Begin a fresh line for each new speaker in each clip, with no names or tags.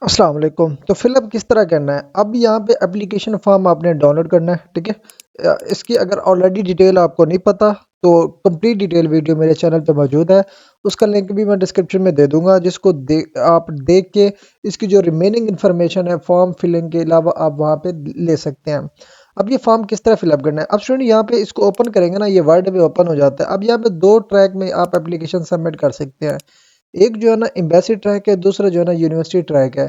अस्सलाम वालेकुम। तो फिलअप किस तरह करना है? अब यहाँ पे एप्लीकेशन फॉर्म आपने डाउनलोड करना है, ठीक है। इसकी अगर ऑलरेडी डिटेल आपको नहीं पता तो कंप्लीट डिटेल वीडियो मेरे चैनल पे मौजूद है। उसका लिंक भी मैं डिस्क्रिप्शन में दे दूंगा, जिसको आप देख के इसकी जो रिमेनिंग इन्फॉर्मेशन है फॉर्म फिलिंग के अलावा आप वहाँ पे ले सकते हैं। अब ये फॉर्म किस तरह फिलअप करना है? अब स्टूडेंट यहाँ पे इसको ओपन करेंगे ना, ये वर्ड में ओपन हो जाता है। अब यहाँ पे दो ट्रैक में आप एप्लीकेशन सबमिट कर सकते हैं। एक जो है ना एम्बेसी ट्रैक है, दूसरा जो है ना यूनिवर्सिटी ट्रैक है।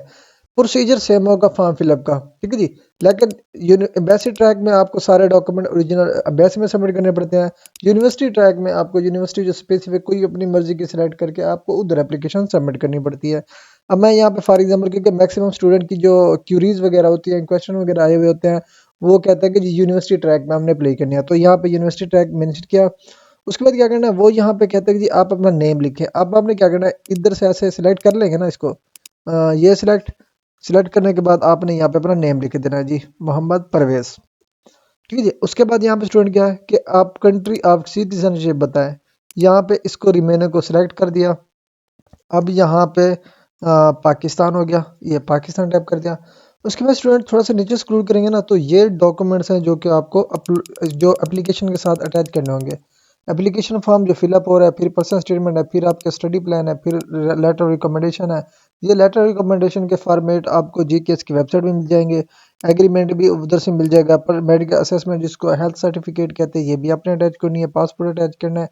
प्रोसीजर सेम होगा फॉर्म फिलअप का, ठीक है जी। लेकिन एम्बेसी ट्रैक में आपको सारे डॉक्यूमेंट ओरिजिनल एम्बेसी में सबमिट करने पड़ते हैं। यूनिवर्सिटी ट्रैक में आपको यूनिवर्सिटी जो स्पेसिफिक कोई अपनी मर्जी की सिलेक्ट करके आपको उधर एप्लीकेशन सबमिट करनी पड़ती है। अब मैं यहाँ पे फॉर एग्जांपल, क्योंकि मैक्सिमम स्टूडेंट की जो क्यूरीज वगैरह होती हैं, क्वेश्चन वगैरह आए हुए होते हैं, वो कहते हैं कि जी यूनिवर्सिटी ट्रैक में हमने अप्लाई करनी है, तो यहाँ पे यूनिवर्सिटी ट्रैक मेंशन किया। उसके बाद क्या करना है, वो यहाँ पे कहते हैं कि जी आप अपना नेम लिखें। अब आपने क्या करना है, इधर से ऐसे सिलेक्ट कर लेंगे ना इसको, ये सिलेक्ट सिलेक्ट करने के बाद आपने यहाँ पे अपना नेम लिख देना है जी, मोहम्मद परवेज, ठीक है जी। उसके बाद यहाँ पे स्टूडेंट क्या है कि आप कंट्री ऑफ सिटीजनशिप बताएं। यहाँ पे इसको रिमेनर को सिलेक्ट कर दिया। अब यहाँ पे पाकिस्तान हो गया, ये पाकिस्तान टाइप कर दिया। उसके बाद स्टूडेंट थोड़ा सा नीचे स्क्रॉल करेंगे ना, तो ये डॉक्यूमेंट्स हैं जो कि आपको जो एप्लीकेशन के साथ अटैच करने होंगे। एप्लीकेशन फॉर्म जो फिलअप हो रहा है, फिर पर्सनल स्टेटमेंट है, फिर आपका स्टडी प्लान है, फिर लेटर रिकमेंडेशन है। ये लेटर रिकमेंडेशन के फॉर्मेट आपको जीकेएस की वेबसाइट में मिल जाएंगे। एग्रीमेंट भी उधर से मिल जाएगा। पर मेडिकल असेसमेंट जिसको हेल्थ सर्टिफिकेट कहते हैं, ये भी आपने अटैच करनी है। पासपोर्ट अटैच करना है।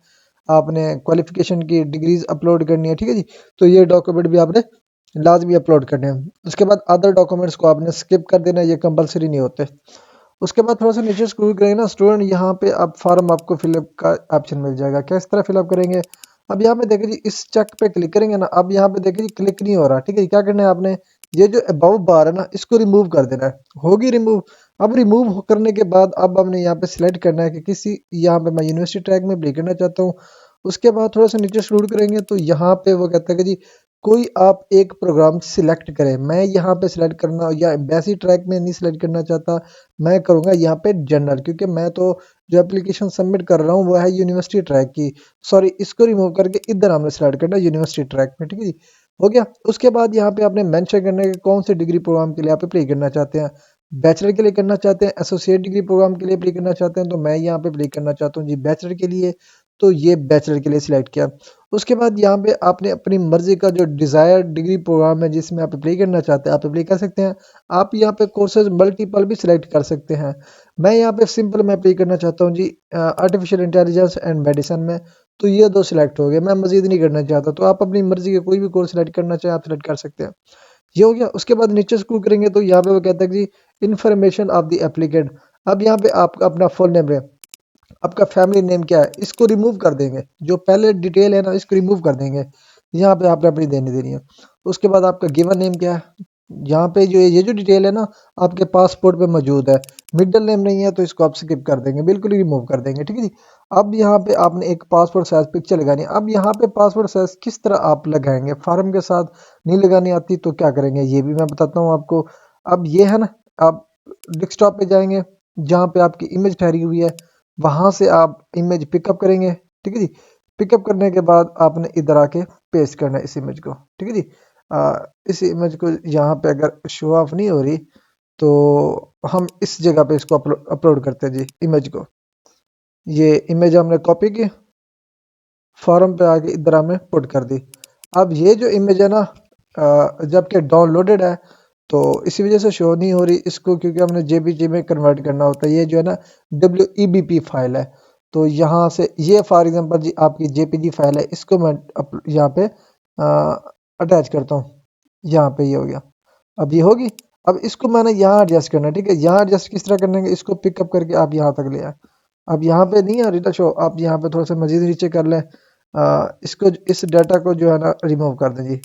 आपने क्वालिफिकेशन की डिग्रीज अपलोड करनी है, ठीक है जी। तो ये डॉक्यूमेंट भी आपने लाजमी अपलोड करने हैं। उसके बाद अदर डॉक्यूमेंट्स को आपने स्किप कर देना है, ये कंपलसरी नहीं होते। उसके बाद थोड़ा सा नीचे स्क्रॉल करेंगे ना स्टूडेंट, यहाँ पे अब फॉर्म आपको फिलअप का ऑप्शन मिल जाएगा। किस तरह फिलअप करेंगे? अब यहाँ पे देखिए जी, इस चेक पे क्लिक करेंगे ना। अब यहाँ पे देखिए जी, क्लिक नहीं हो रहा, ठीक है जी। क्या करना है आपने, ये जो अबाउ बार है ना, इसको रिमूव कर देना है। होगी रिमूव। अब रिमूव करने के बाद अब हमने यहाँ पे सिलेक्ट करना है कि किसी, यहाँ पे मैं यूनिवर्सिटी ट्रैक में अप्लाई करना चाहता हूँ। उसके बाद थोड़ा सा नीचे स्क्रॉल करेंगे तो यहाँ पे वो कहता है कि जी कोई आप एक प्रोग्राम सिलेक्ट करें। मैं यहाँ पे सिलेक्ट करना या एम्बेसी ट्रैक में नहीं सिलेक्ट करना चाहता, मैं करूँगा यहाँ पे जनरल, क्योंकि मैं तो जो एप्लीकेशन सबमिट कर रहा हूँ वो है यूनिवर्सिटी ट्रैक की। सॉरी, इसको रिमूव करके इधर हमने सिलेक्ट करना है यूनिवर्सिटी ट्रैक में, ठीक है जी। हो गया। उसके बाद यहाँ पे आपने मेंशन करना है कि कौन से डिग्री प्रोग्राम के लिए आप अप्लाई करना चाहते हैं। बैचलर के लिए करना चाहते हैं, एसोसिएट डिग्री प्रोग्राम के लिए अप्लाई करना चाहते हैं, तो मैं यहाँ पे अप्लाई करना चाहता हूँ जी बैचलर के लिए। तो ये बैचलर के लिए सिलेक्ट किया। उसके बाद यहाँ पे आपने अपनी मर्जी का जो डिज़ायर डिग्री प्रोग्राम है जिसमें आप अप्लाई करना चाहते हैं, आप अप्लाई कर सकते हैं। आप यहाँ पे कोर्सेज मल्टीपल भी सिलेक्ट कर सकते हैं। मैं यहाँ पे सिंपल मैं अप्लाई करना चाहता हूँ जी आर्टिफिशियल इंटेलिजेंस एंड मेडिसिन में। तो ये दो सिलेक्ट हो गए, मैं मजीद नहीं करना चाहता। तो आप अपनी मर्जी के कोई भी कोर्स सिलेक्ट करना चाहें आप सिलेक्ट कर सकते हैं। ये हो गया। उसके बाद नीचे स्क्रॉल करेंगे तो यहाँ पे वो कहता है कि इन्फॉर्मेशन ऑफ द एप्लीकेंट। अब यहाँ पे आप अपना फुल नेम है, आपका फैमिली नेम क्या है, इसको रिमूव कर देंगे। जो पहले डिटेल है ना, इसको रिमूव कर देंगे। यहाँ पे आपने अपनी देनी देनी है। उसके बाद आपका गिवन नेम क्या है, यहाँ पे जो ये जो डिटेल है ना, आपके पासपोर्ट पे मौजूद है। मिडिल नेम नहीं है तो इसको आप स्किप कर देंगे, बिल्कुल ही रिमूव कर देंगे, ठीक है जी। अब यहाँ पे आपने एक पासपोर्ट साइज पिक्चर लगानी है। अब यहाँ पे पासपोर्ट साइज किस तरह आप लगाएंगे, फार्म के साथ नहीं लगानी आती तो क्या करेंगे, ये भी मैं बताता हूँ आपको। अब ये है ना, आप डेस्कटॉप पे जाएंगे, जहाँ पे आपकी इमेज ठहरी हुई है, वहां से आप इमेज पिकअप करेंगे, ठीक है जी। पिकअप करने के बाद आपने इधर आके पेस्ट करना है इस इमेज को, ठीक है जी। इस इमेज को यहाँ पे अगर शो ऑफ नहीं हो रही तो हम इस जगह पे इसको अपलोड करते हैं जी, इमेज को। ये इमेज हमने कॉपी की, फॉर्म पे आके इधर हमने पुट कर दी। अब ये जो इमेज है ना, जबकि डाउनलोडेड है, तो इसी वजह से शो नहीं हो रही इसको, क्योंकि हमने जेपीजी में कन्वर्ट करना होता है। ये जो है ना WEBP फाइल है। तो यहाँ से ये फॉर एग्जांपल जी आपकी जेपीजी फाइल है, इसको मैं यहाँ पे अटैच करता हूँ। यहाँ पे ये हो गया। अब ये होगी। अब इसको मैंने यहाँ एडजस्ट करना है, ठीक है। यहाँ एडजस्ट किस तरह करने, इसको पिकअप करके आप यहाँ तक ले आए। अब यहाँ पे नहीं आ रही ना शो, आप यहाँ पे थोड़ा सा मजीद नीचे कर लें। इसको इस डाटा को जो है ना रिमूव कर दें जी।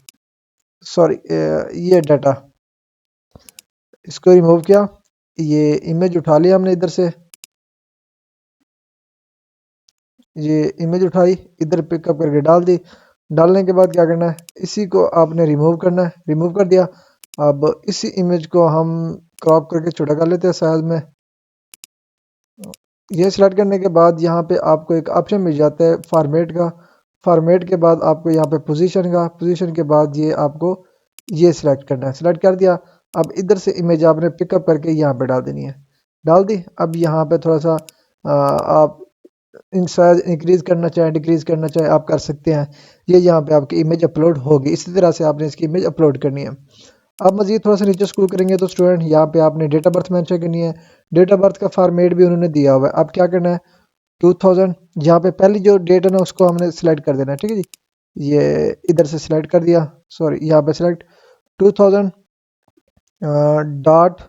सॉरी, ये डाटा, इसको रिमूव किया। ये इमेज उठा लिया हमने इधर से, ये इमेज उठाई, इधर पिकअप करके डाल दी। डालने के बाद क्या करना है, इसी को आपने रिमूव करना है। रिमूव कर दिया। अब इसी इमेज को हम क्रॉप करके छोटा कर लेते हैं साइज में। ये सिलेक्ट करने के बाद यहाँ पे आपको एक ऑप्शन मिल जाता है फॉर्मेट का। फॉर्मेट के बाद आपको यहाँ पे पोजीशन का, पोजीशन के बाद ये आपको ये सिलेक्ट करना है, सिलेक्ट कर दिया। अब इधर से इमेज आपने पिकअप करके यहाँ पे डाल देनी है, डाल दी। अब यहाँ पे थोड़ा सा आप इन साइज इंक्रीज करना चाहें डिक्रीज करना चाहें आप कर सकते हैं। ये यहाँ पे आपकी इमेज अपलोड होगी, इसी तरह से आपने इसकी इमेज अपलोड करनी है। अब मज़ीद थोड़ा सा नीचे स्क्रॉल करेंगे तो स्टूडेंट यहाँ पे आपने डेट ऑफ बर्थ मेंशन करनी है। डेट ऑफ बर्थ का फॉर्मेट भी उन्होंने दिया हुआ है। अब क्या करना है, 2000 यहाँ पे पहली जो डेट है ना उसको हमने सिलेक्ट कर देना है, ठीक है जी। ये इधर से सिलेक्ट कर दिया, सॉरी यहाँ पे सिलेक्ट 2000 डॉट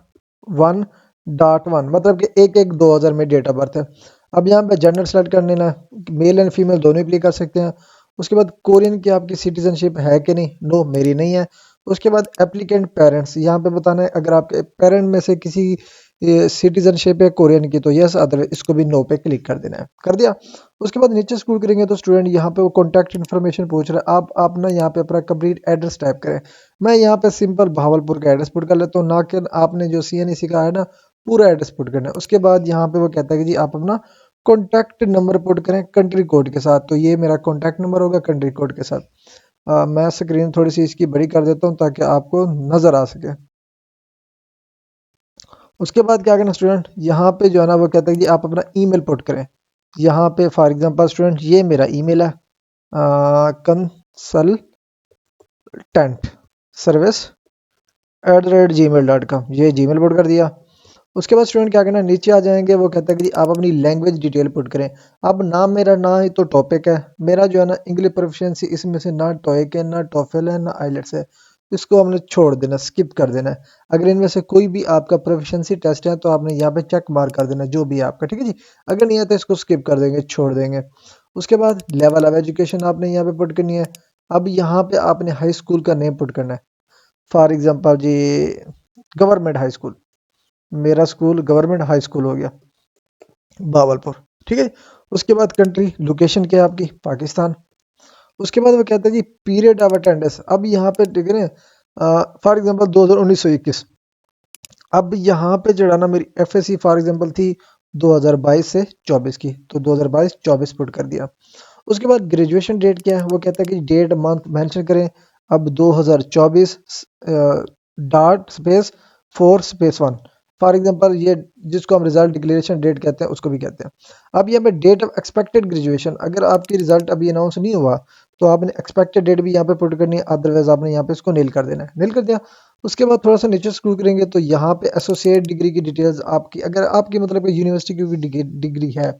1.1, मतलब कि 1/1/2000 में डेट ऑफ बर्थ है। अब यहाँ पे जेंडर सेलेक्ट कर लेना है, मेल एंड फीमेल दोनों अप्लाई कर सकते हैं। उसके बाद कोरियन की आपकी सिटीजनशिप है कि नहीं, नो मेरी नहीं है। उसके बाद एप्लीकेंट पेरेंट्स यहाँ पे बताना है, अगर आपके पेरेंट में से किसी सिटीजनशिप है कोरियन की तो यस, अदर इसको भी नो पे क्लिक कर देना है, कर दिया। उसके बाद नीचे स्क्रॉल करेंगे तो स्टूडेंट यहाँ पे वो कॉन्टैक्ट इन्फॉर्मेशन पूछ रहा है, आप ना यहाँ पे अपना कंप्लीट एड्रेस टाइप करें। मैं यहाँ पे सिंपल भावलपुर का एड्रेस पुट कर लेता हूँ, ना कि आपने जो CNEC का है ना पूरा एड्रेस पुट करना है। उसके बाद यहाँ पे वो कहता है कि जी आप अपना कॉन्टैक्ट नंबर पुट करें कंट्री कोड के साथ, तो ये मेरा कॉन्टैक्ट नंबर होगा कंट्री कोड के साथ। मैं स्क्रीन थोड़ी सी इसकी बड़ी कर देता हूँ ताकि आपको नज़र आ सके। उसके बाद क्या करना स्टूडेंट, यहाँ पे जो है ना वो कहता है कि आप अपना ईमेल पुट करें। यहाँ पे फॉर एग्जांपल स्टूडेंट ये मेरा ईमेल है, कंसल्टेंट सर्विस @gmail.com, ये जीमेल पुट कर दिया। उसके बाद स्टूडेंट क्या करना है, नीचे आ जाएंगे, वो कहता है कि जी आप अपनी लैंग्वेज डिटेल पुट करें। अब नाम मेरा ना ही तो टॉपिक है, मेरा जो है ना इंग्लिश प्रोफिशिएंसी इसमें से ना टॉइक है ना टॉफल है ना आइलेट्स है, इसको हमने छोड़ देना, स्किप कर देना है। अगर इनमें से कोई भी आपका प्रोफिशिएंसी टेस्ट है तो आपने यहाँ पे चेक मार्क कर देना जो भी है आपका, ठीक है जी। अगर नहीं है तो इसको स्किप कर देंगे, छोड़ देंगे। उसके बाद लेवल ऑफ एजुकेशन आपने यहाँ पे पुट करनी है। अब यहाँ पे आपने हाई स्कूल का नेम पुट करना है। फॉर एग्जांपल जी गवर्नमेंट हाई स्कूल, मेरा स्कूल गवर्नमेंट हाई स्कूल हो गया भावलपुर, ठीक है। उसके बाद कंट्री लोकेशन क्या है आपकी, पाकिस्तान। उसके बाद वो कहता है जी पीरियड ऑफ अटेंडेंस, अब यहाँ पे ठीक है ना, फॉर एग्जांपल 2019-21। अब यहाँ पे जो है ना मेरी FSC फॉर एग्जांपल थी 2022 से 24 की, तो 2022-24 पुट कर दिया। उसके बाद ग्रेजुएशन डेट क्या है, वो कहता है कि डेट मंथ मेंशन करें। अब 2024 dot space 4 space 1, for example ये जिसको हम रिजल्ट डिक्लेरेशन डेट कहते हैं उसको भी कहते हैं। अब यहाँ पे डेट ऑफ एक्सपेक्टेड ग्रेजुएशन, अगर आपकी रिजल्ट अभी अनाउंस नहीं हुआ तो आपने एक्सपेक्टेड डेट भी यहाँ पे पुट करनी है, अदरवाइज आपने यहाँ पे इसको नील कर देना है, नील कर दिया। उसके बाद थोड़ा सा नीचे स्क्रॉल करेंगे तो यहाँ पे एसोसिएट डिग्री की डिटेल्स आपकी, अगर आपकी मतलब यूनिवर्सिटी की भी डिग्री है,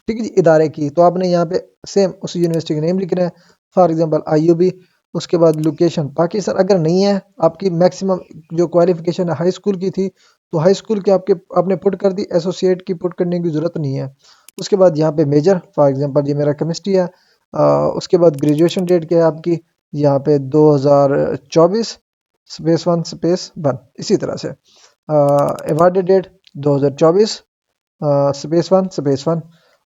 ठीक है जी, इदारे की, तो आपने यहाँ पे सेम उस यूनिवर्सिटी का नेम लिखना है, फॉर एग्जांपल IUB। उसके बाद लोकेशन पाकिस्तान, अगर नहीं है आपकी मैक्सिमम जो क्वालिफिकेशन है हाई स्कूल की थी तो हाई स्कूल के आपके आपने पुट कर दी, एसोसिएट की पुट करने की ज़रूरत नहीं है। उसके बाद यहाँ पे मेजर, फॉर एग्जांपल ये मेरा केमिस्ट्री है। उसके बाद ग्रेजुएशन डेट क्या है आपकी, यहाँ पे 2024 स्पेस 1 इसी तरह से। Awarded date 2024 space 1।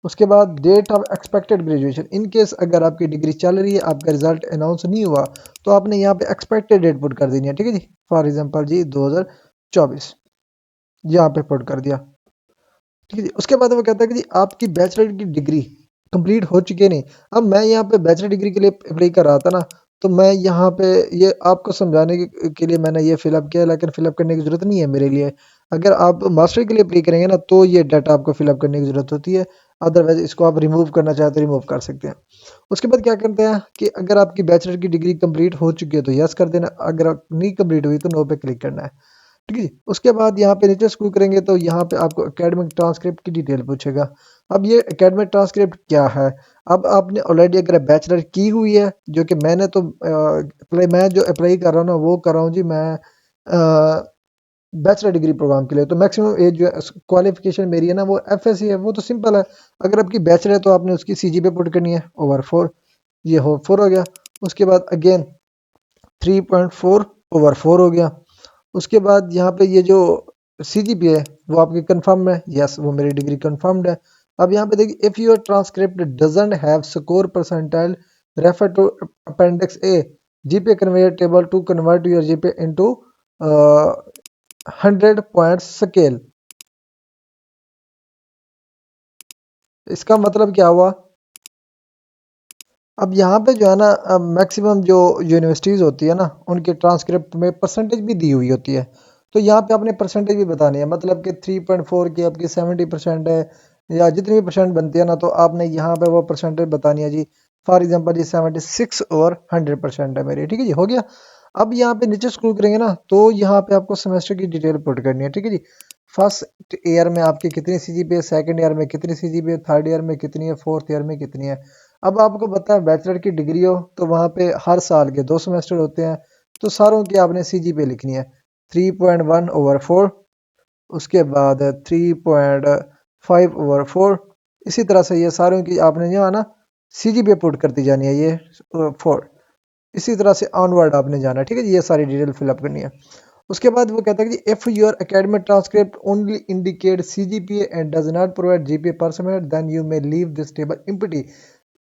उसके बाद date of expected graduation, in case अगर आपकी डिग्री चल रही है आपका रिजल्ट अनाउंस नहीं हुआ तो आपने यहाँ पे एक्सपेक्टेड डेट पुट कर देनी है, ठीक है जी। फॉर एग्जांपल जी 2024 यहाँ पे पुट कर दिया, ठीक है जी। उसके बाद वो कहता है कि जी आपकी बैचलर की डिग्री कंप्लीट हो चुकी है नहीं। अब मैं यहाँ पे बैचलर डिग्री के लिए अप्लाई कर रहा था ना, तो मैं यहाँ पे ये आपको समझाने के लिए मैंने ये फिलअप किया, लेकिन फिलअप करने की ज़रूरत नहीं है मेरे लिए। अगर आप मास्टर के लिए अप्लाई करेंगे ना तो ये डाटा आपको फिलअप करने की ज़रूरत होती है, अदरवाइज इसको आप रिमूव करना चाहें तो रिमूव कर सकते हैं। उसके बाद क्या करते हैं कि अगर आपकी बैचलर की डिग्री कंप्लीट हो चुकी है तो यस कर देना, अगर नहीं कंप्लीट हुई तो नो पे क्लिक करना है, ठीक है जी। उसके बाद यहाँ पे नीचे स्क्रॉल करेंगे तो यहाँ पे आपको एकेडमिक ट्रांसक्रिप्ट की डिटेल पूछेगा। अब ये एकेडमिक ट्रांसक्रिप्ट क्या है, अब आपने ऑलरेडी अगर बैचलर की हुई है, जो कि मैंने तो अप्लाई, मैं जो अप्लाई कर रहा हूँ ना वो कर रहा हूँ जी, मैं बैचलर डिग्री प्रोग्राम के लिए, तो मैक्सिमम एज जो है क्वालिफिकेशन मेरी है ना वो FSC है, वो तो सिंपल है। अगर आपकी बैचलर है तो आपने उसकी CG पे पुट करनी है /4, ये हो 4 हो गया। उसके बाद अगेन 3.4/4 हो गया। उसके बाद यहाँ पे ये जो CGPA है वो आपकी कंफर्म है, यस वो मेरी डिग्री कंफर्म्ड है। अब यहाँ पे देखिए if your transcript doesn't have score percentile refer to appendix A GPA converter table to convert your GPA into 100 point scale. इसका मतलब क्या हुआ, अब यहाँ पे जो है ना मैक्सिमम जो यूनिवर्सिटीज़ होती है ना उनके ट्रांसक्रिप्ट में परसेंटेज भी दी हुई होती है। तो यहाँ पे आपने परसेंटेज भी बतानी है, मतलब कि 3.4 की आपकी 70% है या जितनी भी परसेंट बनती है ना, तो आपने यहाँ पे वो परसेंटेज बतानी है जी। फॉर एग्जांपल जी 76 और 100% है मेरी, ठीक है जी, हो गया। अब यहाँ पे नीचे स्क्रॉल करेंगे ना तो यहाँ पे आपको सेमेस्टर की डिटेल पुट करनी है, ठीक है जी। फर्स्ट ईयर में आपकी कितनी सीजीपीए, सेकंड ईयर में कितनी सीजीपीए, थर्ड ईयर में कितनी है, फोर्थ ईयर में कितनी है। अब आपको पता है बैचलर की डिग्री हो तो वहाँ पे हर साल के 2 सेमेस्टर होते हैं, तो सारों की आपने सीजीपीए लिखनी है 3.1/4, उसके बाद 3.5/4। इसी तरह से ये सारों की आपने जो है ना सीजीपीए पुट करती जानी है, ये 4। इसी तरह से ऑनवर्ड आपने जाना है, ठीक है जी, ये सारी डिटेल फिलअप करनी है। उसके बाद वो कहता है कि if your academic transcript only indicate CGPA and does not provide GPA per semester then you may leave this table empty.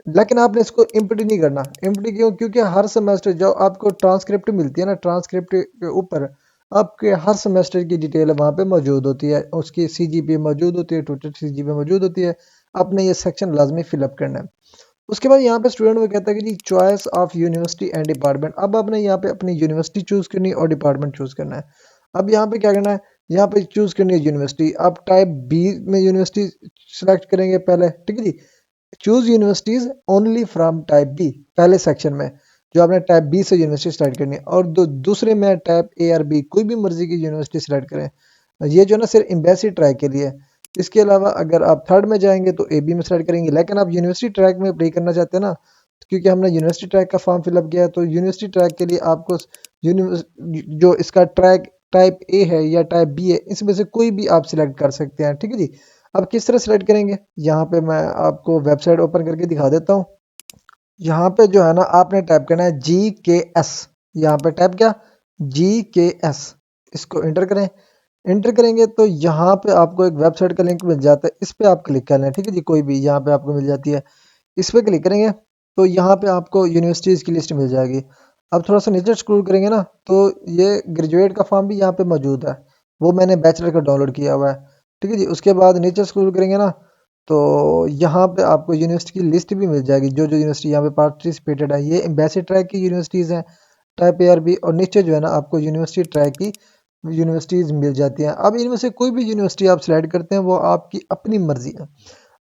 लेकिन आपने इसको एम्प्टी नहीं करना। एम्प्टी क्यों? क्योंकि हर सेमेस्टर जो आपको ट्रांसक्रिप्ट मिलती है ना, ट्रांसक्रिप्ट के ऊपर आपके हर सेमेस्टर की डिटेल वहाँ पे मौजूद होती है, उसकी सीजीपीए मौजूद होती है, टोटल सीजीपीए मौजूद होती है। आपने ये सेक्शन लाजमी फिलअप करना है। उसके बाद यहाँ पे स्टूडेंट वो कहता है कि जी choice of university and department. अब आपने यहाँ पे अपनी यूनिवर्सिटी चूज़ करनी है और डिपार्टमेंट चूज़ करना है। अब यहाँ पे क्या करना है, यहाँ पे चूज़ करनी है यूनिवर्सिटी। आप टाइप बी में यूनिवर्सिटी सेलेक्ट करेंगे पहले, ठीक है जी। Choose universities only from type B, पहले सेक्शन में जो आपने टाइप बी से यूनिवर्सिटी सेलेक्ट करनी है, और दूसरे में टाइप ए और बी, कोई भी मर्जी की यूनिवर्सिटी सेलेक्ट करें। ये जो है ना सिर्फ एम्बेसी ट्रैक के लिए है। इसके अलावा अगर आप थर्ड में जाएंगे तो ए बी में सेलेक्ट करेंगे, लेकिन आप यूनिवर्सिटी ट्रैक में अप्लाई करना चाहते हैं ना, क्योंकि हमने यूनिवर्सिटी ट्रैक का फॉर्म फिलअप किया है, तो यूनिवर्सिटी ट्रैक के लिए आपको जो इसका ट्रैक टाइप ए है या टाइप बी है, इसमें से कोई भी आप सिलेक्ट कर सकते हैं, ठीक है जी। अब किस तरह सेलेक्ट करेंगे, यहाँ पे मैं आपको वेबसाइट ओपन करके दिखा देता हूँ। यहाँ पे जो है ना आपने टाइप करना है GKS। यहाँ पे टाइप क्या, GKS। इसको इंटर करें। इंटर करेंगे तो यहाँ पे आपको एक वेबसाइट का लिंक मिल जाता है, इस पे आप क्लिक कर लें, ठीक है जी, कोई भी यहाँ पे आपको मिल जाती है। इस पे क्लिक करेंगे तो यहाँ पे आपको यूनिवर्सिटीज़ की लिस्ट मिल जाएगी। अब थोड़ा सा नीचे स्क्रॉल करेंगे ना तो ये ग्रेजुएट का फॉर्म भी यहाँ पे मौजूद है, वो मैंने बैचलर का डाउनलोड किया हुआ है, ठीक है जी। उसके बाद नीचे स्क्रॉल करेंगे ना तो यहाँ पे आपको यूनिवर्सिटी की लिस्ट भी मिल जाएगी, जो जो यूनिवर्सिटी यहाँ पे पार्टिसिपेटेड है। ये एम्बेसी ट्रैक की यूनिवर्सिटीज़ हैं, टाइप ए आर बी, और नीचे जो है ना आपको यूनिवर्सिटी ट्रैक की यूनिवर्सिटीज़ मिल जाती हैं। अब इनमें से कोई भी यूनिवर्सिटी आप सिलेक्ट करते हैं वो आपकी अपनी मर्जी है।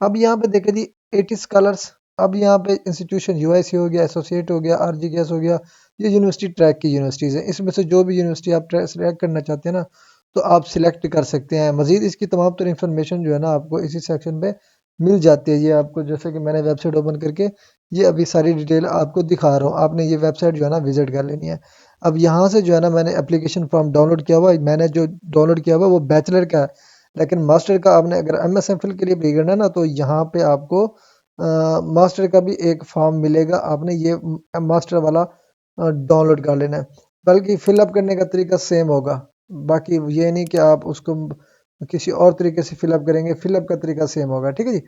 अब यहाँ पे देखें जी 80 स्कॉलर्स। अब यहाँ पे इंस्टीट्यूशन यूआईसी हो गया, एसोसिएट हो गया, आरजीकेएस हो गया, ये यूनिवर्सिटी ट्रैक की यूनिवर्सिटीज़ हैं। इसमें से जो भी यूनिवर्सिटी आप सिलेक्ट करना चाहते हैं ना तो आप सिलेक्ट कर सकते हैं। मजीद इसकी तमाम तरह इन्फॉर्मेशन जो है ना आपको इसी सेक्शन पे मिल जाती है। ये आपको जैसे कि मैंने वेबसाइट ओपन करके ये अभी सारी डिटेल आपको दिखा रहा हूँ, आपने ये वेबसाइट जो है ना विजिट कर लेनी है। अब यहाँ से जो है ना मैंने एप्लीकेशन फॉर्म डाउनलोड किया हुआ है, मैंने जो डाउनलोड किया हुआ है वो बैचलर का है, लेकिन मास्टर का आपने अगर एमएस एमफिल के लिए पे करना है ना तो यहाँ पे आपको मास्टर का भी एक फॉर्म मिलेगा, आपने ये मास्टर वाला डाउनलोड कर लेना है। बल्कि फिलअप करने का तरीका सेम होगा, बाकी ये नहीं कि आप उसको किसी और तरीके से फिलअप करेंगे, फिलअप का तरीका सेम होगा, ठीक है जी।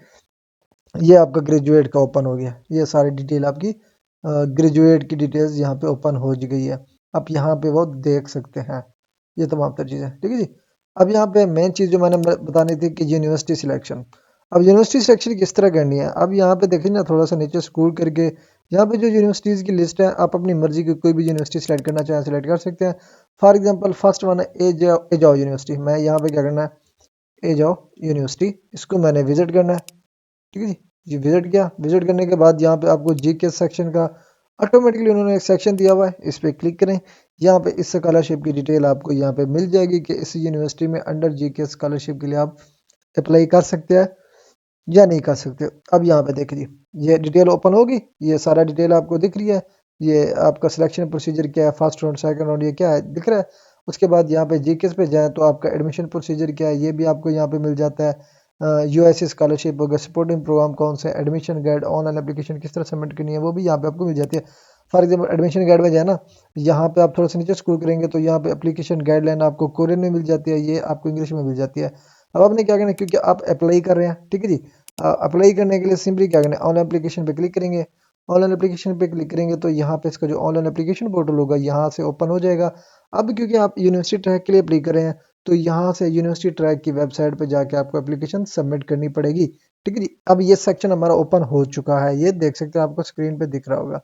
ये आपका ग्रेजुएट का ओपन हो गया, ये सारी डिटेल आपकी ग्रेजुएट की डिटेल्स यहाँ पे ओपन हो गई है। आप यहाँ पे वो देख सकते हैं ये तमाम तर चीज़ें, ठीक है जी। अब यहाँ पे मेन चीज़ जो मैंने बतानी थी कि यूनिवर्सिटी सिलेक्शन। अब यूनिवर्सिटी सिलेक्शन किस तरह करनी है, अब यहाँ पे देखिए ना थोड़ा सा नीचे स्क्रॉल करके यहाँ पे जो यूनिवर्सिटीज़ की लिस्ट है, आप अपनी मर्जी की कोई भी यूनिवर्सिटी सेलेक्ट करना चाहें सेलेक्ट कर सकते हैं। फॉर एग्जाम्पल फर्स्ट वन है ए जाओ यूनिवर्सिटी। मैं यहाँ पे क्या करना है, ए जाओ यूनिवर्सिटी, इसको मैंने विजिट करना है, ठीक है जी। ये विजिट किया, विजिट करने के बाद यहाँ पे आपको जीके सेक्शन का ऑटोमेटिकली उन्होंने एक सेक्शन दिया हुआ है, इस पर क्लिक करें। यहाँ पे इस स्कॉलरशिप की डिटेल आपको यहाँ पे मिल जाएगी कि इस यूनिवर्सिटी में अंडर जीके स्कॉलरशिप के लिए आप अप्लाई कर सकते हैं या नहीं कर सकते। अब यहाँ पे देखिए ये डिटेल ओपन होगी, ये सारा डिटेल आपको दिख रही है। ये आपका सिलेक्शन प्रोसीजर क्या है, फर्स्ट राउंड सेकंड राउंड ये क्या है दिख रहा है। उसके बाद यहाँ पे जीके पे जाएँ तो आपका एडमिशन प्रोसीजर क्या है ये भी आपको यहाँ पे मिल जाता है। यूएसए स्कॉलरशिप होगा, सपोर्टिंग प्रोग्राम कौन सा है, एडमिशन गाइड, ऑनलाइन एप्लीकेशन किस तरह सबमिट करनी है वो भी यहाँ पे आपको मिल जाती है। फॉर एग्जाम्पल एडमिशन गाइड में जाए ना, यहाँ पे आप थोड़ा सा नीचे स्क्रॉल करेंगे तो यहाँ पे एप्लीकेशन गाइडलाइन आपको कोरियन में मिल जाती है, ये आपको इंग्लिश में मिल जाती है। अब आपने क्या करना है, क्योंकि आप अप्लाई कर रहे हैं, ठीक है जी। अप्लाई करने के लिए सिंपली क्या करना है, ऑनलाइन एप्लीकेशन पे क्लिक करेंगे। ऑनलाइन एप्लीकेशन पे क्लिक करेंगे तो यहाँ पे इसका जो ऑनलाइन एप्लीकेशन पोर्टल होगा यहाँ से ओपन हो जाएगा। अब क्योंकि आप यूनिवर्सिटी ट्रैक के लिए अप्लाई कर रहे हैं तो यहाँ से यूनिवर्सिटी ट्रैक की वेबसाइट पे जाके आपको एप्लीकेशन सबमिट करनी पड़ेगी। ठीक है जी। अब ये सेक्शन हमारा ओपन हो चुका है, ये देख सकते हैं, आपको स्क्रीन पे दिख रहा होगा।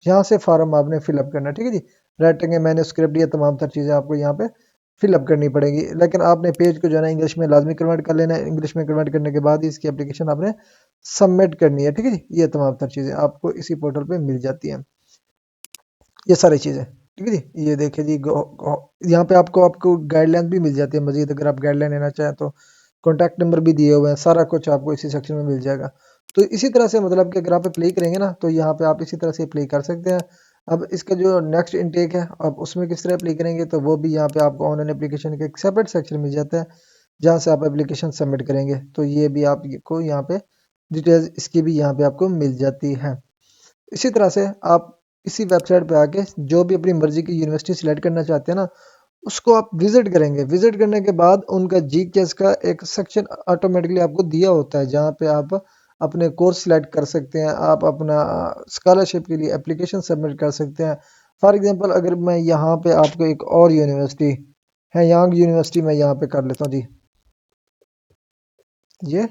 यहाँ से फॉर्म आपने फिलअप करना है। ठीक है जी। राइटिंग है, मैंने स्क्रिप्ट, ये तमाम तर चीज़ें आपको यहाँ पे फिलअप करनी पड़ेगी, लेकिन आपने पेज को जो है ना इंग्लिश में लाजमी कन्वर्ट कर लेना है। इंग्लिश में कन्वर्ट करने के बाद ही इसकी एप्लीकेशन आपने सबमिट करनी है। ठीक है जी। ये तमाम तर चीज़ें आपको इसी पोर्टल पे मिल जाती हैं, ये सारी चीज़ें। ठीक है जी। ये देखिए जी, यहाँ पे आपको आपको गाइडलाइन भी मिल जाती है मजीद, अगर आप गाइडलाइन लेना चाहें तो कॉन्टैक्ट नंबर भी दिए हुए हैं, सारा कुछ आपको इसी सेक्शन में मिल जाएगा। तो इसी तरह से मतलब कि अगर आप अप्लाई करेंगे ना, तो यहाँ पे आप इसी तरह से अप्लाई कर सकते हैं। अब इसका जो नेक्स्ट इनटेक है, अब उसमें किस तरह अप्लाई करेंगे, तो वो भी यहाँ पे आपको ऑनलाइन एप्लीकेशन का एक सेपरेट सेक्शन मिल जाता है, जहाँ से आप एप्लीकेशन सबमिट करेंगे। तो ये भी आपको यहाँ पे डिटेल्स इसकी भी यहाँ पे आपको मिल जाती है। इसी तरह से आप इसी वेबसाइट पे आके जो भी अपनी मर्जी की यूनिवर्सिटी सिलेक्ट करना चाहते हैं ना, उसको आप विजिट करेंगे। विजिट करने के बाद उनका जीकेएस का एक सेक्शन ऑटोमेटिकली आपको दिया होता है, जहाँ पे आप अपने कोर्स सिलेक्ट कर सकते हैं, आप अपना स्कॉलरशिप के लिए एप्लीकेशन सबमिट कर सकते हैं। फॉर एग्जांपल अगर मैं यहाँ पे आपको एक और यूनिवर्सिटी है, यांग यूनिवर्सिटी, मैं यहाँ पे कर लेता हूँ जी, ये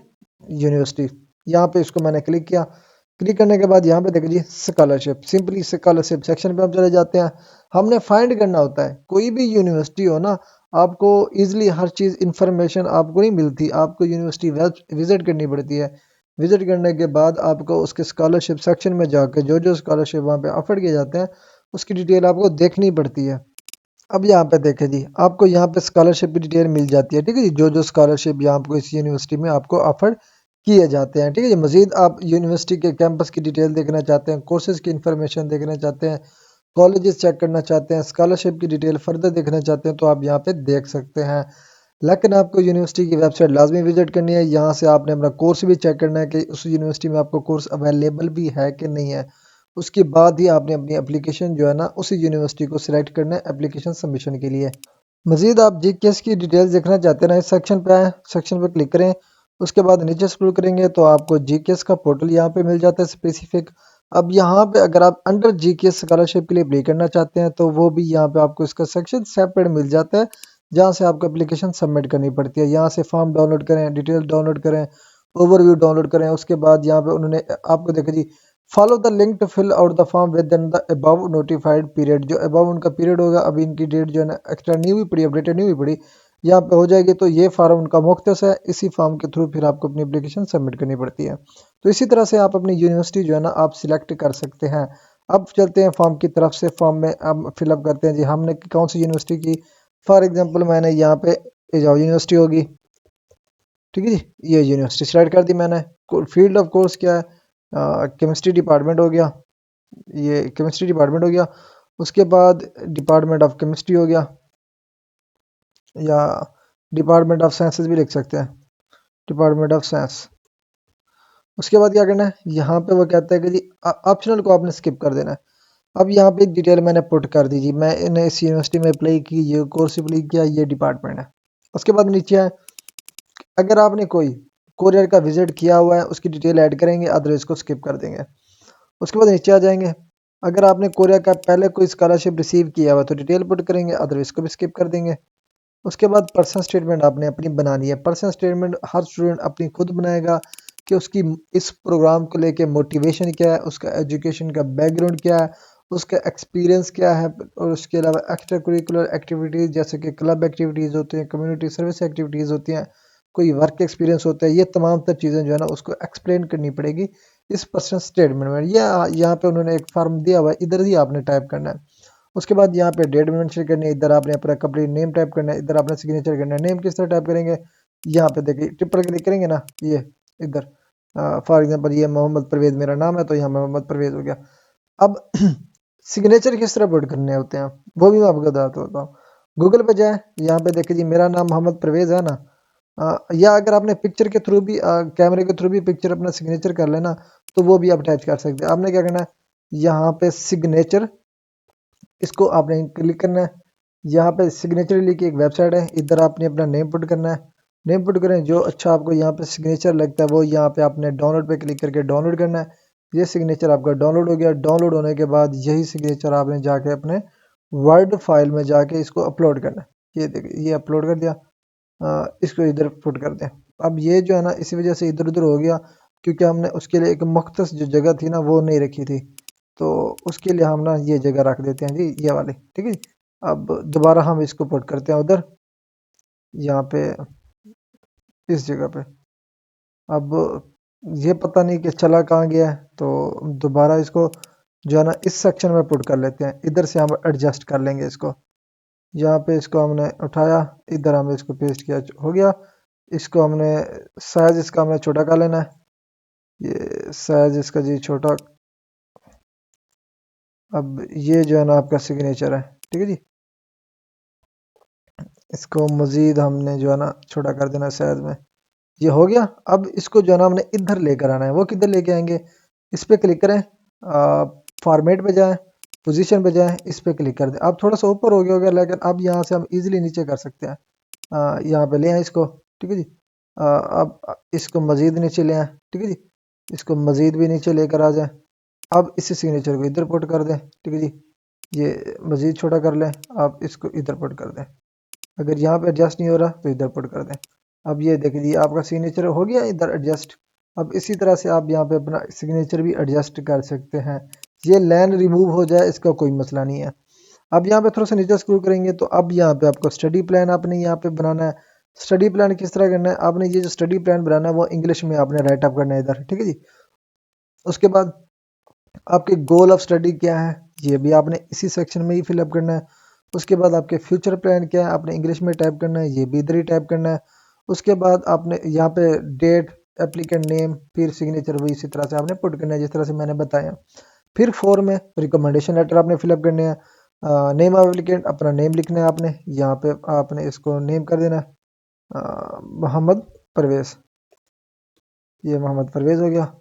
यूनिवर्सिटी, यहाँ पे इसको मैंने क्लिक किया। क्लिक करने के बाद यहाँ पे देखिए जी, स्कॉलरशिप, सिंपली स्कॉलरशिप सेक्शन पे हम चले जाते हैं। हमने फाइंड करना होता है, कोई भी यूनिवर्सिटी हो ना, आपको इजीली हर चीज़ इंफॉर्मेशन आपको नहीं मिलती, आपको यूनिवर्सिटी वेब विजिट करनी पड़ती है। विजिट करने के बाद आपको उसके स्कॉलरशिप सेक्शन में जाकर जो जो स्कॉलरशिप वहाँ पे ऑफर किए जाते हैं, उसकी डिटेल आपको देखनी पड़ती है। अब यहाँ पे देखें जी, आपको यहाँ पे स्कॉलरशिप की डिटेल मिल जाती है। ठीक है जी, जो जो स्कॉलरशिप यहाँ आपको इस यूनिवर्सिटी में आपको ऑफर किए जाते हैं। ठीक है जी। मजीद आप यूनिवर्सिटी के कैंपस की डिटेल देखना चाहते हैं, कोर्सेज की इंफॉर्मेशन देखना चाहते हैं, कॉलेजेस चेक करना चाहते हैं, स्कॉलरशिप की डिटेल फर्दर देखना चाहते हैं, तो आप यहाँ पे देख सकते हैं। लेकिन आपको यूनिवर्सिटी की वेबसाइट लाजमी विजिट करनी है। यहाँ से आपने अपना कोर्स भी चेक करना है कि उस यूनिवर्सिटी में आपको कोर्स अवेलेबल भी है कि नहीं है। उसके बाद ही आपने अपनी एप्लीकेशन जो है ना, उसी यूनिवर्सिटी को सिलेक्ट करना है एप्लीकेशन सबमिशन के लिए। मजीद आप जीकेएस की डिटेल्स देखना चाहते हैं ना, इस सेक्शन पे आए, सेक्शन पे क्लिक करें। उसके बाद नीचे स्क्रॉल करेंगे तो आपको जीकेएस का पोर्टल यहाँ पे मिल जाता है स्पेसिफिक। अब यहाँ पे अगर आप अंडर जीकेएस स्कॉलरशिप के लिए अप्लाई करना चाहते हैं, तो वो भी यहाँ पे आपको इसका सेक्शन सेपरेट मिल जाता है, जहाँ से आपको एप्लीकेशन सबमिट करनी पड़ती है। यहाँ से फॉर्म डाउनलोड करें, डिटेल डाउनलोड करें, ओवरव्यू डाउनलोड करें। उसके बाद यहाँ पे उन्होंने आपको देखा जी, follow the link to fill out the form within the above notified period. जो अबव उनका पीरियड होगा, अभी इनकी डेट जो है ना एक्स्ट्रा नहीं हुई पड़ी, अपडेटेड नहीं हुई पड़ी, यहाँ पे हो जाएगी। तो ये फार्म उनका मुख्तस है, इसी फॉर्म के थ्रू फिर आपको अपनी एप्लीकेशन सबमिट करनी पड़ती है। तो इसी तरह से आप अपनी यूनिवर्सिटी जो है ना आप सिलेक्ट कर सकते हैं। अब चलते हैं फॉर्म की तरफ से, फॉर्म में अब फिलअप करते हैं जी हमने कौन सी यूनिवर्सिटी की। फॉर एग्जाम्पल मैंने यहाँ पे एजाव यूनिवर्सिटी होगी। ठीक है जी, ये यूनिवर्सिटी सिलेक्ट कर दी मैंने। फील्ड ऑफ कोर्स क्या है, केमिस्ट्री डिपार्टमेंट हो गया, ये केमिस्ट्री डिपार्टमेंट हो गया। उसके बाद डिपार्टमेंट ऑफ केमिस्ट्री हो गया, या डिपार्टमेंट ऑफ साइंसेस भी लिख सकते हैं, डिपार्टमेंट ऑफ साइंस। उसके बाद क्या करना है, यहाँ पे वो कहता है कि जी ऑप्शनल को आपने स्किप कर देना है। अब यहाँ पे एक डिटेल मैंने पुट कर दी जी, मैंने इस यूनिवर्सिटी में अप्लाई की, ये कोर्स अप्लाई किया, ये डिपार्टमेंट है। उसके बाद नीचे है, अगर आपने कोई कोरियर का विजिट किया हुआ है उसकी डिटेल ऐड करेंगे, अदरवाइज को स्किप कर देंगे। उसके बाद नीचे आ जाएंगे, अगर आपने कोरियर का पहले कोई स्कॉलरशिप रिसीव किया हुआ तो डिटेल पुट करेंगे, अदरवाइज को भी स्किप कर देंगे। उसके बाद पर्सनल स्टेटमेंट आपने अपनी बनानी है। पर्सनल स्टेटमेंट हर स्टूडेंट अपनी खुद बनाएगा कि उसकी इस प्रोग्राम को लेके मोटिवेशन क्या है, उसका एजुकेशन का बैकग्राउंड क्या है, उसका एक्सपीरियंस क्या है, और उसके अलावा एक्स्ट्रा करिकुलर एक्टिविटीज़ जैसे कि क्लब एक्टिविटीज़ होती हैं, कम्युनिटी सर्विस एक्टिविटीज़ होती हैं, कोई वर्क एक्सपीरियंस होता है, ये तमाम तर चीज़ें जो है ना उसको एक्सप्लेन करनी पड़ेगी इस पर्सनल स्टेटमेंट में। या यहाँ पे उन्होंने एक फॉर्म दिया हुआ है, इधर ही आपने टाइप करना है। उसके बाद यहाँ पे डेट मेंशन करनी है, इधर आपने अपना कंप्लीट नेम टाइप करना है, इधर आपने सिग्नेचर करना है। नेम किस तरह टाइप करेंगे, यहाँ पे देखिए ट्रिपल क्लिक करेंगे ना, ये इधर फॉर एग्जांपल ये मोहम्मद परवेज़ मेरा नाम है, तो यहाँ मोहम्मद परवेज़ हो गया। अब सिग्नेचर किस तरह पुट करने होते हैं वो भी मैं आपको बताता होता हूँ। गूगल पे जाए, यहाँ पे देखिए जी मेरा नाम मोहम्मद परवेज़ है ना, या अगर आपने पिक्चर के थ्रू भी कैमरे के थ्रू भी पिक्चर अपना सिग्नेचर कर लेना, तो वो भी आप अटैच कर सकते हैं। आपने क्या करना है, यहाँ पे सिग्नेचर, इसको आपने क्लिक करना है। यहाँ पे सिग्नेचर लिखी एक वेबसाइट है, इधर आपने अपना नेम पुट करना है। नेम पुट करें, जो अच्छा आपको यहाँ पे सिग्नेचर लगता है वो यहाँ पे आपने डाउनलोड पे क्लिक करके डाउनलोड करना है। ये सिग्नेचर आपका डाउनलोड हो गया। डाउनलोड होने के बाद यही सिग्नेचर आपने जाके अपने वर्ड फाइल में जाके इसको अपलोड करना है। ये देखिए, ये अपलोड कर दिया। इसको इधर पुट कर दें। अब ये जो है ना इसी वजह से इधर उधर हो गया, क्योंकि हमने उसके लिए एक मुख्तस जो जगह थी ना वो नहीं रखी थी, तो उसके लिए हम ना ये जगह रख देते हैं जी, ये वाली, ठीक है जी। अब दोबारा हम इसको पुट करते हैं उधर, यहाँ पे, इस जगह पे। अब ये पता नहीं कि चला कहाँ गया है, तो दोबारा इसको जो है ना इस सेक्शन में पुट कर लेते हैं, इधर से हम एडजस्ट कर लेंगे इसको। यहाँ पे इसको हमने उठाया, इधर हमने इसको पेस्ट किया, हो गया। इसको हमने साइज इसका हमने छोटा कर लेना है, ये साइज इसका जी छोटा। अब ये जो है ना आपका सिग्नेचर है, ठीक है जी। इसको मजीद हमने जो है ना छोटा कर देना साइज में, ये हो गया। अब इसको जो है ना हमने इधर लेकर आना है, वो किधर लेके आएंगे, इस पर क्लिक करें, फॉर्मेट पे जाएं, पोजीशन पे जाएं, इस पे क्लिक कर दें। अब थोड़ा सा ऊपर हो गया होगा, लेकिन अब यहाँ से हम इजीली नीचे कर सकते हैं। यहाँ पे ले आए इसको, ठीक है जी। अब इसको मजीद नीचे ले आए, ठीक है जी। इसको मजीद भी नीचे लेकर आ जाए। अब इसी सिग्नेचर को इधर पुट कर दें, ठीक है जी। ये मजीद छोटा कर लें, आप इसको इधर पुट कर दें। अगर यहाँ पे एडजस्ट नहीं हो रहा तो इधर पुट कर दें। अब ये देख लीजिए आपका सिग्नेचर हो गया इधर एडजस्ट। अब इसी तरह से आप यहाँ पे अपना सिग्नेचर भी एडजस्ट कर सकते हैं। ये लाइन रिमूव हो जाए इसका कोई मसला नहीं है। अब यहाँ पे थोड़ा सा नीचे स्क्रॉल करेंगे तो अब यहाँ पे आपको स्टडी प्लान आपने यहाँ पे बनाना है। स्टडी प्लान किस तरह करना है, आपने ये जो स्टडी प्लान बनाना है वो इंग्लिश में आपने राइट अप करना है इधर, ठीक है जी। उसके बाद आपके गोल ऑफ स्टडी क्या है, ये भी आपने इसी सेक्शन में ही फिलअप करना है। उसके बाद आपके फ्यूचर प्लान क्या है, आपने इंग्लिश में टाइप करना है, ये भी इधर ही टाइप करना है। उसके बाद आपने यहाँ पे डेट, एप्लीकेंट नेम, फिर सिग्नेचर वही इसी तरह से आपने पुट करना है जिस तरह से मैंने बताया। फिर 4 में रिकमेंडेशन लेटर आपने फिलअप करने हैं। नेम ऑफ एप्लीकेंट, अपना नेम लिखना है आपने, यहाँ पे आपने इसको नेम कर देना है मोहम्मद परवेज़, ये मोहम्मद परवेज़ हो गया।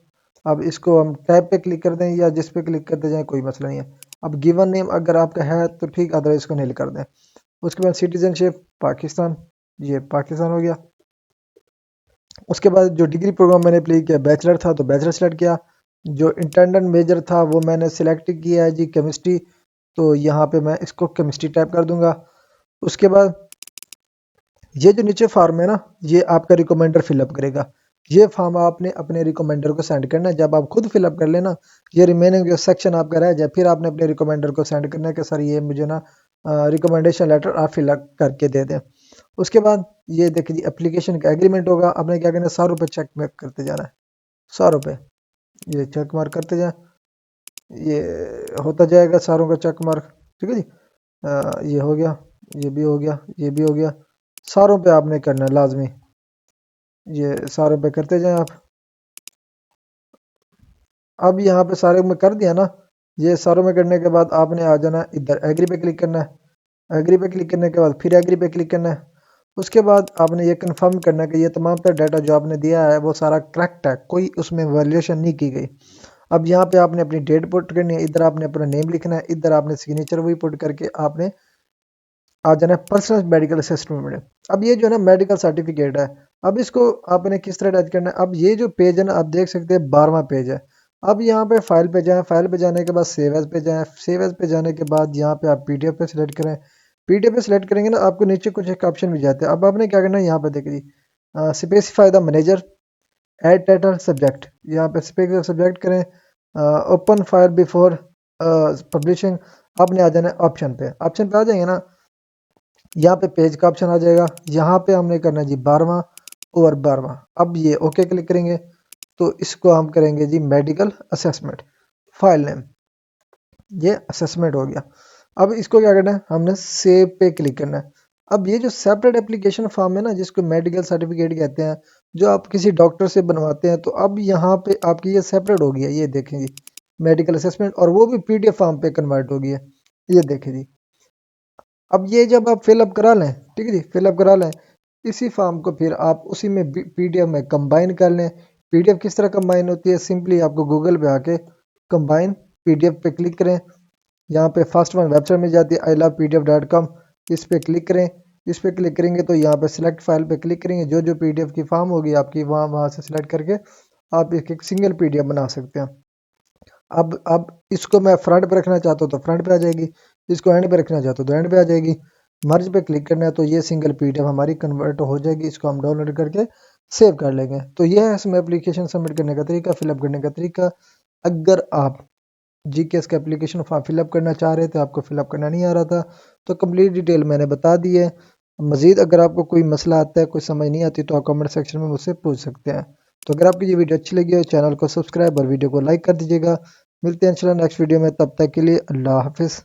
अब इसको हम टैब पे क्लिक कर दें या जिस पे क्लिक करते जाएं कोई मसला नहीं है। अब गिवन नेम अगर आपका है तो ठीक, अदरवाइज इसको नील कर दें। उसके बाद सिटीजनशिप पाकिस्तान, ये पाकिस्तान हो गया। उसके बाद जो डिग्री प्रोग्राम मैंने अप्लाई किया बैचलर था तो बैचलर सेलेक्ट किया। जो इंटरनेट मेजर था वो मैंने सिलेक्ट किया है जी केमिस्ट्री, तो यहाँ पे मैं इसको केमिस्ट्री टाइप कर दूंगा। उसके बाद ये जो नीचे फॉर्म है ना, ये आपका रिकमेंडर फिलअप करेगा। ये फॉर्म आपने अपने रिकमेंडर को सेंड करना है। जब आप खुद फिलअप कर लेना, ये रिमेनिंग जो सेक्शन आपका रह जाए, फिर आपने अपने रिकमेंडर को सेंड करना है कि सर ये मुझे ना रिकमेंडेशन लेटर आप फिलअप करके दे दें। उसके बाद ये देखिए एप्लीकेशन का एग्रीमेंट होगा, आपने क्या करना है, 100 रुपये चेक मार्क करते जाना है, 100 रुपये ये चेक मार्क करते जाए, ये होता जाएगा सारों का चेक मार्क, ठीक है जी। ये हो गया, ये भी हो गया, ये भी हो गया। सारों पे आपने करना है लाजमी, ये सारों पे करते जाएं आप। अब यहाँ पे सारे में कर दिया ना, ये सारों में करने के बाद आपने आ जाना है इधर एग्री पे क्लिक करना है। एग्री पे क्लिक करने के बाद फिर एग्री पे क्लिक करना है। उसके बाद आपने ये कंफर्म करना है कि ये तमाम तर डाटा जो आपने दिया है वो सारा करेक्ट है, कोई उसमें वैल्यूएशन नहीं की गई। अब यहाँ पे आपने अपनी डेट पुट करनी है, इधर आपने अपना नेम लिखना है, इधर आपने सिग्नेचर वही पुट करके आपने आ जाना है पर्सनल मेडिकल असिस्टेंट में। अब ये जो है ना मेडिकल सर्टिफिकेट है, अब इसको आपने किस तरह अटैच करना है। अब ये जो पेज है ना आप देख सकते हैं 12वां पेज है। अब यहाँ पे फाइल पे जाएं, फाइल पे जाने के बाद सेव एज पे जाएं, सेव एज पे जाने के बाद यहाँ पे आप पीडीएफ पे सिलेक्ट करें। पीडीएफ पे सिलेक्ट करेंगे ना आपको नीचे कुछ एक ऑप्शन भी जाते हैं। अब आपने क्या करना है, यहाँ पे देखिए specify the manager, add title subject, यहाँ पे स्पेसिफाई सब्जेक्ट करें, ओपन फाइल बिफोर पब्लिशिंग। आपने आ जाना है ऑप्शन पे, ऑप्शन पे आ जाएंगे ना, यहाँ पे पेज का ऑप्शन आ जाएगा, यहाँ पे हमने करना है जी 12वां और 12वां। अब ये ओके क्लिक करेंगे तो इसको हम करेंगे जी मेडिकल असेसमेंट, फाइल नेम, ये असेसमेंट हो गया। अब इसको क्या करना है, हमने सेव पे क्लिक करना है। अब ये जो सेपरेट एप्लीकेशन फॉर्म है ना जिसको मेडिकल सर्टिफिकेट कहते हैं, जो आप किसी डॉक्टर से बनवाते हैं, तो अब यहाँ पे आपकी ये सेपरेट हो गई है, ये देखें जी मेडिकल असेसमेंट, और वो भी पीडीएफ फॉर्म पे कन्वर्ट हो गई है, ये देखें जी। अब ये जब आप फिलअप करा लें, ठीक है जी, फिलअप करा लें, इसी फॉर्म को फिर आप उसी में पीडीएफ में कंबाइन कर लें। पीडीएफ किस तरह कंबाइन होती है, सिंपली आपको गूगल पे आके कंबाइन पीडीएफ पे क्लिक करें। यहाँ पे फर्स्ट वन वेबसाइट में जाती है ilovepdf.com, इस पे क्लिक करें। इस पे क्लिक करेंगे तो यहाँ पे सिलेक्ट फाइल पे क्लिक करेंगे, जो जो पीडीएफ की फॉर्म होगी आपकी वहाँ से सिलेक्ट करके आप एक सिंगल पीडीएफ बना सकते हैं। अब इसको मैं फ्रंट पे रखना चाहता हूँ तो फ्रंट पे आ जाएगी, इसको एंड पे रखना चाहता हूँ तो एंड पे आ जाएगी। मर्ज पे क्लिक करना है तो ये सिंगल पीडीएफ हमारी कन्वर्ट हो जाएगी। इसको हम डाउनलोड करके सेव कर लेंगे। तो ये है इसमें एप्लीकेशन सबमिट करने का तरीका, फिलअप करने का तरीका। अगर आप जीकेएस का एप्लीकेशन फॉर्म फिलअप करना चाह रहे थे, आपको फिलअप करना नहीं आ रहा था, तो कंप्लीट डिटेल मैंने बता दी है। मज़ीद अगर आपको कोई मसला आता है, कोई समझ नहीं आती, तो आप कमेंट सेक्शन में मुझसे पूछ सकते हैं। तो अगर आपको ये वीडियो अच्छी लगी हो, चैनल को सब्सक्राइब और वीडियो को लाइक कर दीजिएगा। मिलते हैं इंशाल्लाह नेक्स्ट वीडियो में, तब तक के लिए अल्लाह हाफिज़।